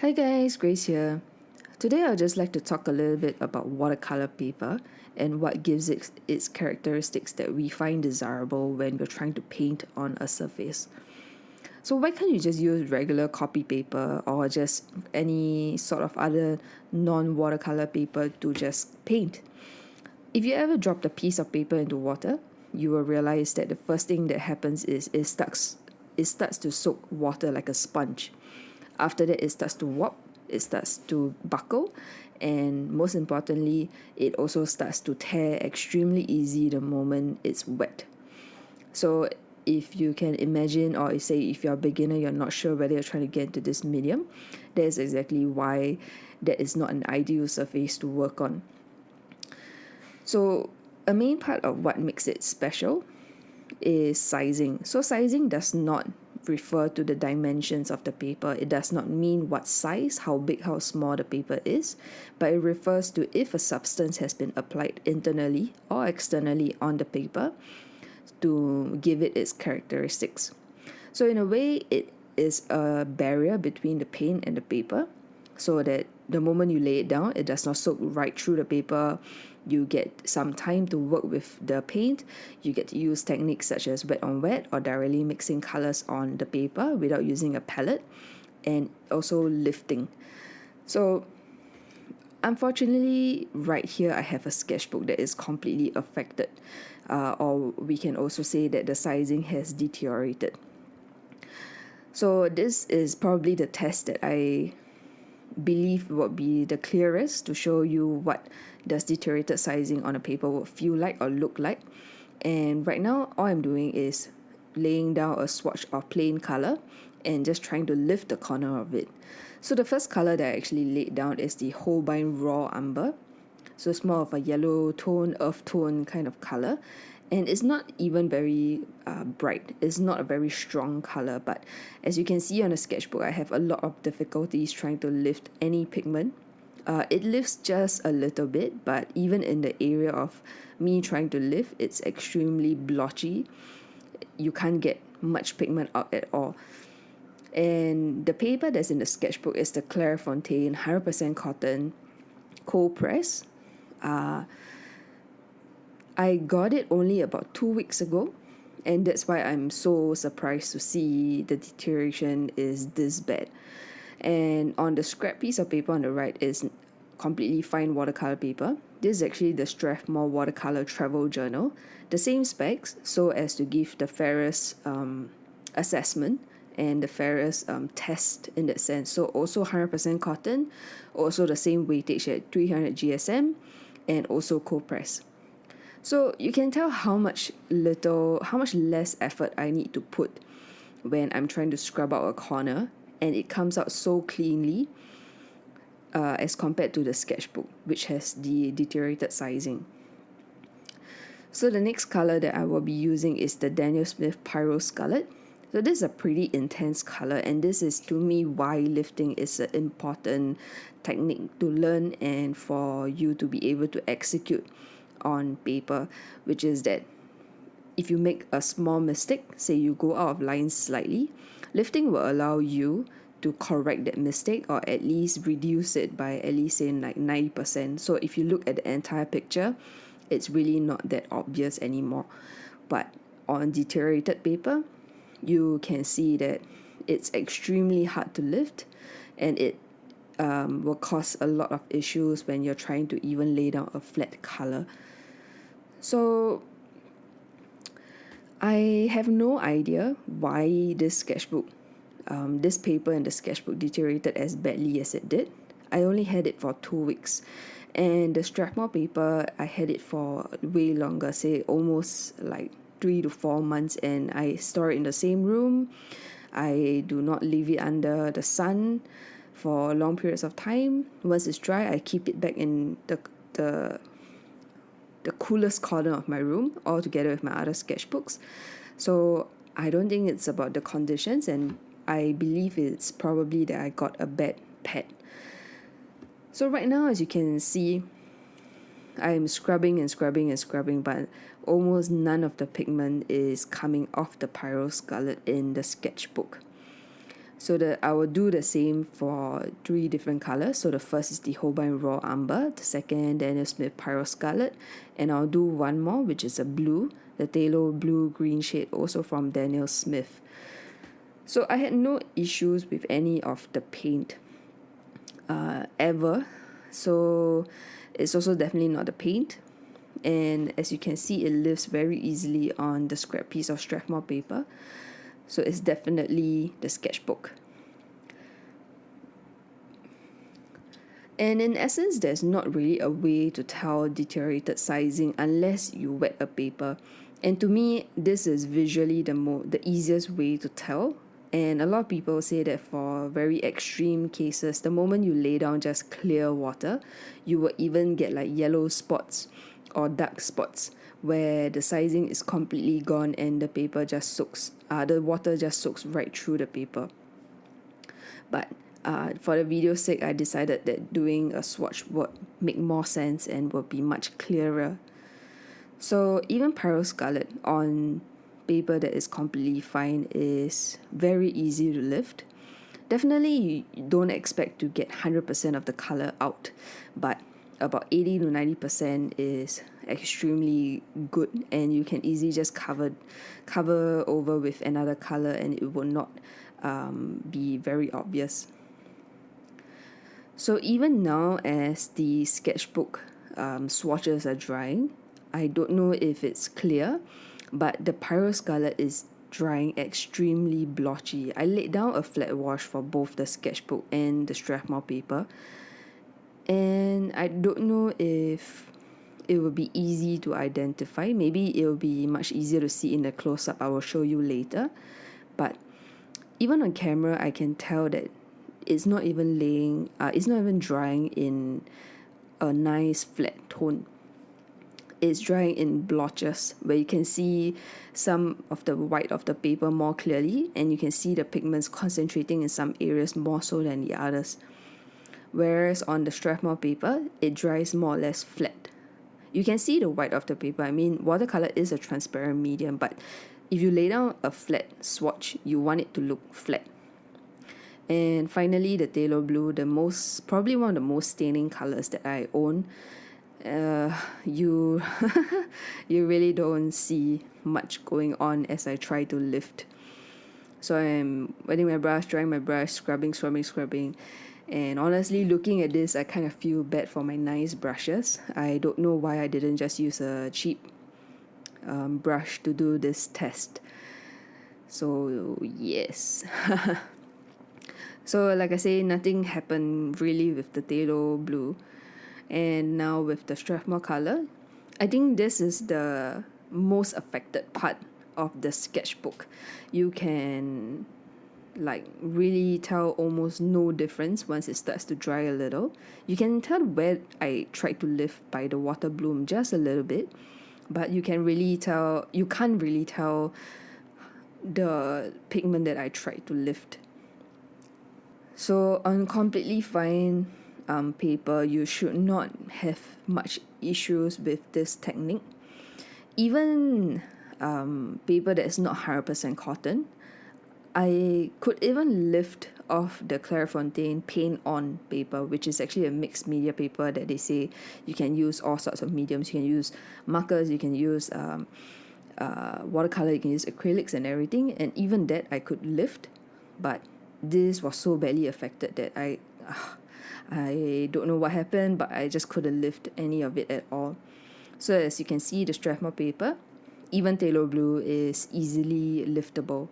Hi guys, Grace here. Today I'd just like to talk a little bit about watercolor paper and what gives it its characteristics that we find desirable when we're trying to paint on a surface. So why can't you just use regular copy paper or just any sort of other non-watercolor paper to just paint? If you ever dropped a piece of paper into water, you will realize that the first thing that happens is it starts to soak water like a sponge. After that, it starts to warp, it starts to buckle, and most importantly, it also starts to tear extremely easy the moment it's wet. So if you can imagine, or say if you're a beginner, you're not sure whether you're trying to get into this medium, that's exactly why that is not an ideal surface to work on. So a main part of what makes it special is sizing. So sizing does not refer to the dimensions of the paper. It does not mean what size, how big, how small the paper is, but it refers to if a substance has been applied internally or externally on the paper to give it its characteristics. So in a way, it is a barrier between the paint and the paper, so that the moment you lay it down, it does not soak right through the paper. You get some time to work with the paint. You get to use techniques such as wet on wet or directly mixing colors on the paper without using a palette, and also lifting. So unfortunately, right here I have a sketchbook that is completely affected, or we can also say that the sizing has deteriorated. So this is probably the test that I believe would be the clearest to show you what does deteriorated sizing on a paper would feel like or look like. And right now, all I'm doing is laying down a swatch of plain color and just trying to lift the corner of it. So the first color that I actually laid down is the Holbein Raw Umber. So it's more of a yellow tone, earth tone kind of color. And it's not even very bright. It's not a very strong color. But as you can see on the sketchbook, I have a lot of difficulties trying to lift any pigment. It lifts just a little bit, but even in the area of me trying to lift, it's extremely blotchy. You can't get much pigment out at all. And the paper that's in the sketchbook is the Clairefontaine 100% cotton cold press. I got it only about 2 weeks ago, and that's why I'm so surprised to see the deterioration is this bad. And on the scrap piece of paper on the right is completely fine watercolor paper. This is actually the Strathmore Watercolour Travel Journal, the same specs, so as to give the fairest assessment and the fairest test in that sense. So also 100% cotton, also the same weightage at 300 GSM, and also cold press. So you can tell how much less effort I need to put when I'm trying to scrub out a corner, and it comes out so cleanly as compared to the sketchbook, which has the deteriorated sizing. So the next color that I will be using is the Daniel Smith Pyro Scarlet. So this is a pretty intense color, and this is to me why lifting is an important technique to learn and for you to be able to execute on paper, which is that if you make a small mistake, say you go out of line slightly, lifting will allow you to correct that mistake or at least reduce it by at least say like 90%. So if you look at the entire picture, it's really not that obvious anymore. But on deteriorated paper, you can see that it's extremely hard to lift, and it will cause a lot of issues when you're trying to even lay down a flat color. So I have no idea why this paper in the sketchbook deteriorated as badly as it did. I only had it for 2 weeks, and the Strathmore paper I had it for way longer, say almost like 3 to 4 months, and I store it in the same room. I do not leave it under the sun for long periods of time. Once it's dry, I keep it back in the coolest corner of my room, all together with my other sketchbooks. So I don't think it's about the conditions, and I believe it's probably that I got a bad pad. So right now, as you can see, I'm scrubbing and scrubbing and scrubbing, but almost none of the pigment is coming off the Pyro Scarlet in the sketchbook. So I will do the same for 3 different colors. So the first is the Holbein Raw Umber, the second Daniel Smith Pyro Scarlet, and I'll do one more, which is a blue, the Talo Blue Green shade, also from Daniel Smith. So I had no issues with any of the paint ever. So it's also definitely not the paint. And as you can see, it lifts very easily on the scrap piece of Strathmore paper. So it's definitely the sketchbook. And in essence, there's not really a way to tell deteriorated sizing unless you wet a paper. And to me, this is visually the easiest way to tell. And a lot of people say that for very extreme cases, the moment you lay down just clear water, you will even get like yellow spots or dark spots where the sizing is completely gone and the paper just soaks, the water just soaks right through the paper. But for the video's sake, I decided that doing a swatch would make more sense and would be much clearer. So even Pyro Scarlet on paper that is completely fine is very easy to lift. Definitely you don't expect to get 100% of the color out, but about 80 to 90% is extremely good, and you can easily just cover over with another color and it will not be very obvious. So even now, as the sketchbook swatches are drying, I don't know if it's clear, but the Pyro Scarlet is drying extremely blotchy. I laid down a flat wash for both the sketchbook and the Strathmore paper, and I don't know if it will be easy to identify. Maybe it will be much easier to see in the close-up I will show you later, but even on camera I can tell that it's not even drying in a nice flat tone. It's drying in blotches where you can see some of the white of the paper more clearly, and you can see the pigments concentrating in some areas more so than the others. Whereas on the Strathmore paper, it dries more or less flat. You can see the white of the paper. I mean, watercolor is a transparent medium, but if you lay down a flat swatch, you want it to look flat. And finally, the Talo Blue, probably one of the most staining colors that I own. You you really don't see much going on as I try to lift. So I'm wetting my brush, drying my brush, scrubbing, and honestly, looking at this, I kind of feel bad for my nice brushes. I don't know why I didn't just use a cheap brush to do this test. So yes. So like I say, nothing happened really with the Talo Blue. And now with the Strathmore color, I think this is the most affected part of the sketchbook. You can like really tell almost no difference once it starts to dry a little. You can tell where I tried to lift by the water bloom just a little bit, but you can't really tell the pigment that I tried to lift. So on completely fine paper, you should not have much issues with this technique. Even paper that is not 100% cotton, I could even lift off the Clairefontaine paint on paper, which is actually a mixed media paper that they say you can use all sorts of mediums. You can use markers, you can use watercolor, you can use acrylics and everything, and even that I could lift, but this was so badly affected that I don't know what happened, but I just couldn't lift any of it at all. So as you can see, the Strathmore paper, even Talo Blue, is easily liftable.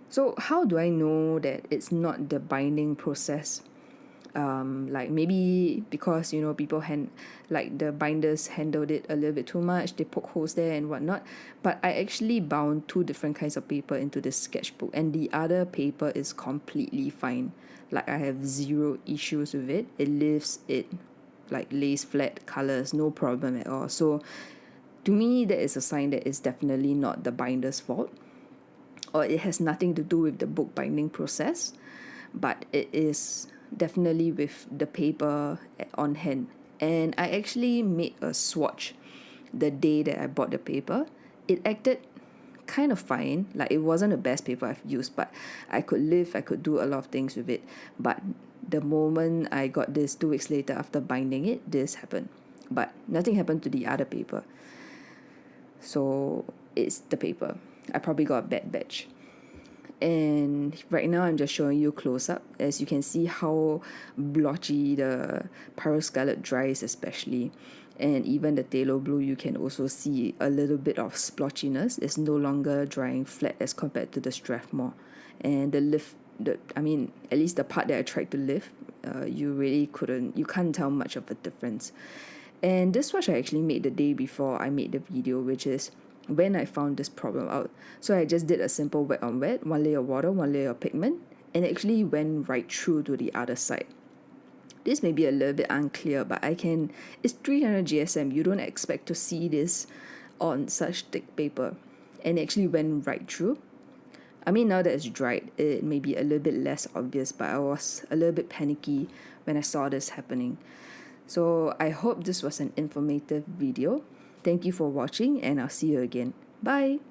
So how do I know that it's not the binding process? Like maybe because people like the binders handled it a little bit too much, they poke holes there and whatnot. But I actually bound 2 different kinds of paper into this sketchbook, and the other paper is completely fine. Like I have zero issues with it. It lifts, it like lays flat colors, no problem at all. So to me, that is a sign that it's definitely not the binder's fault, or it has nothing to do with the book binding process, but it is definitely with the paper on hand. And I actually made a swatch the day that I bought the paper. It acted kind of fine. Like, it wasn't the best paper I've used, but I could do a lot of things with it. But the moment I got this 2 weeks later after binding it, this happened. But nothing happened to the other paper. So it's the paper. I probably got a bad batch. And right now I'm just showing you close up. As you can see how blotchy the Pyroscarlet dries, especially. And even the phthalo blue, you can also see a little bit of splotchiness. It's no longer drying flat as compared to the Strathmore. And the lift, at least the part that I tried to lift, you can't tell much of a difference. And this swatch I actually made the day before I made the video, which is when I found this problem out. So I just did a simple wet on wet, one layer of water, one layer of pigment, and it actually went right through to the other side. This may be a little bit unclear, but it's 300 GSM. You don't expect to see this on such thick paper. And it actually went right through. I mean, now that it's dried, it may be a little bit less obvious, but I was a little bit panicky when I saw this happening. So I hope this was an informative video. Thank you for watching, and I'll see you again. Bye!